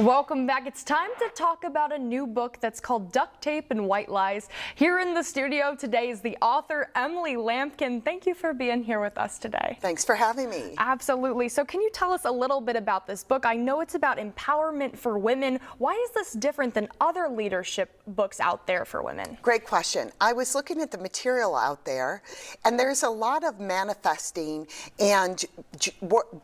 Welcome back. It's time to talk about a new book that's called Duct Tape and White Lies. Here in the studio today is the author, Emily Lampkin. Thank you for being here with us today. Thanks for having me. Absolutely. So can you tell us a little bit about this book? I know it's about empowerment for women. Why is this different than other leadership books out there for women? Great question. I was looking at the material out there, and there's a lot of manifesting and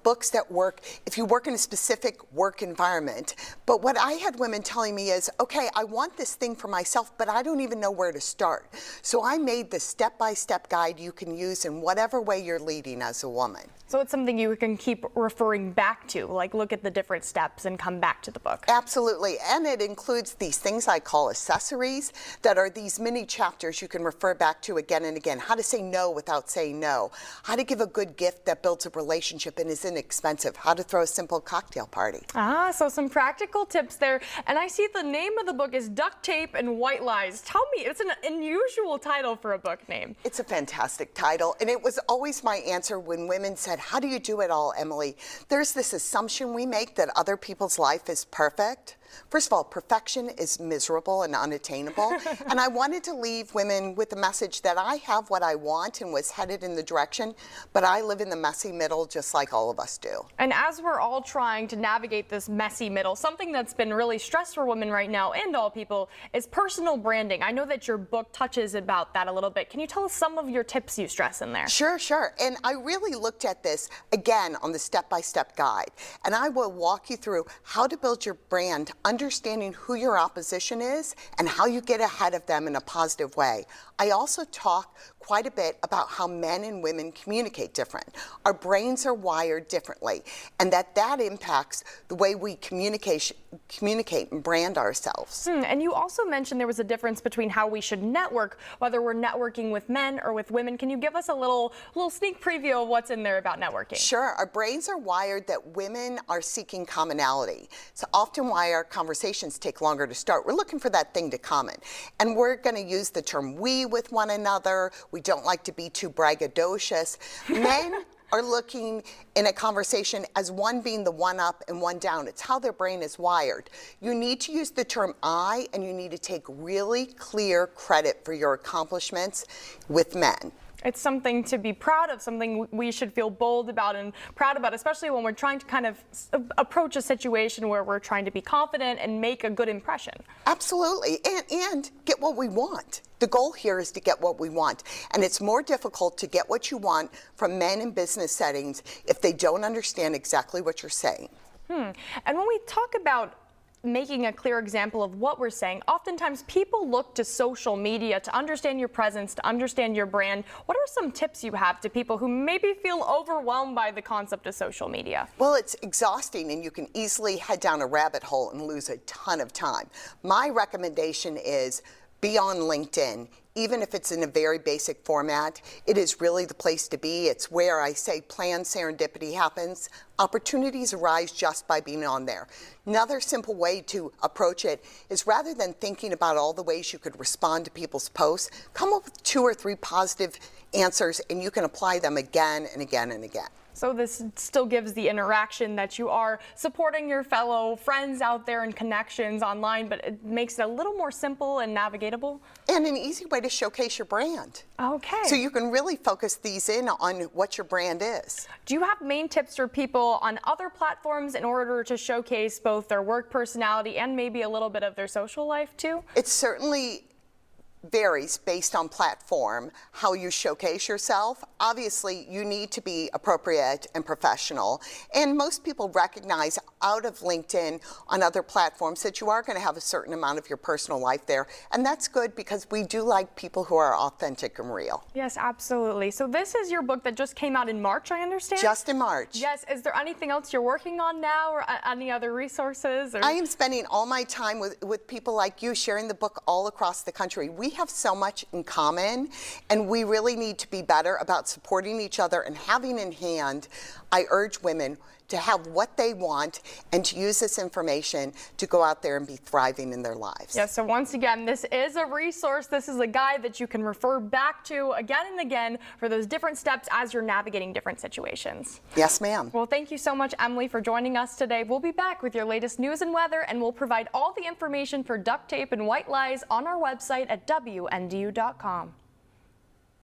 books that work if you work in a specific work environment. But what I had women telling me is, okay, I want this thing for myself, but I don't even know where to start. So I made the step-by-step guide you can use in whatever way you're leading as a woman. So it's something you can keep referring back to, like look at the different steps and come back to the book. Absolutely, and it includes these things I call accessories that are these mini chapters you can refer back to again and again. How to say no without saying no. How to give a good gift that builds a relationship and is inexpensive. How to throw a simple cocktail party. So some practical tips there. And I see the name of the book is Duct Tape and White Lies. Tell me, it's an unusual title for a book name. It's a fantastic title, and it was always my answer when women said, how do you do it all, Emily? There's this assumption we make that other people's life is perfect. First of all, perfection is miserable and unattainable. And I wanted to leave women with the message that I have what I want and was headed in the direction, but I live in the messy middle just like all of us do. And as we're all trying to navigate this messy middle, something that's been really stressed for women right now and all people is personal branding. I know that your book touches about that a little bit. Can you tell us some of your tips you stress in there? Sure. And I really looked at this again on the step-by-step guide. And I will walk you through how to build your brand, understanding who your opposition is and how you get ahead of them in a positive way. I also talk quite a bit about how men and women communicate different. Our brains are wired differently, and that impacts the way we communicate and brand ourselves. And you also mentioned there was a difference between how we should network, whether we're networking with men or with women. Can you give us a little sneak preview of what's in there about networking? Sure. Our brains are wired that women are seeking commonality. It's often why our conversations take longer to start. We're looking for that thing to common. And we're going to use the term we with one another. We don't like to be too braggadocious. Men are looking in a conversation as one being the one up and one down. It's how their brain is wired. You need to use the term I, and you need to take really clear credit for your accomplishments with men. It's something to be proud of, something we should feel bold about and proud about, especially when we're trying to kind of approach a situation where we're trying to be confident and make a good impression. Absolutely, and get what we want. The goal here is to get what we want, and it's more difficult to get what you want from men in business settings if they don't understand exactly what you're saying. And when we talk about making a clear example of what we're saying, oftentimes people look to social media to understand your presence, to understand your brand. What are some tips you have to people who maybe feel overwhelmed by the concept of social media? Well, it's exhausting, and you can easily head down a rabbit hole and lose a ton of time. My recommendation is be on LinkedIn. Even if it's in a very basic format, it is really the place to be. It's where I say planned serendipity happens. Opportunities arise just by being on there. Another simple way to approach it is, rather than thinking about all the ways you could respond to people's posts, come up with 2 or 3 positive answers, and you can apply them again and again and again. So this still gives the interaction that you are supporting your fellow friends out there and connections online, but it makes it a little more simple and navigatable. And an easy way to showcase your brand. Okay. So you can really focus these in on what your brand is. Do you have main tips for people on other platforms in order to showcase both their work personality and maybe a little bit of their social life too? It certainly varies based on platform how you showcase yourself. Obviously, you need to be appropriate and professional, and most people recognize out of LinkedIn on other platforms that you are going to have a certain amount of your personal life there, and that's good because we do like people who are authentic and real. Yes, absolutely. So this is your book that just came out in March, I understand? Just in March. Yes. Is there anything else you're working on now, or any other resources? I am spending all my time with people like you, sharing the book all across the country. We have so much in common, and we really need to be better about supporting each other and having in hand. I urge women, to have what they want and to use this information to go out there and be thriving in their lives. Yes, so once again, this is a resource. This is a guide that you can refer back to again and again for those different steps as you're navigating different situations. Yes, ma'am. Well, thank you so much, Emily, for joining us today. We'll be back with your latest news and weather, and we'll provide all the information for duct tape and white lies on our website at WNDU.com.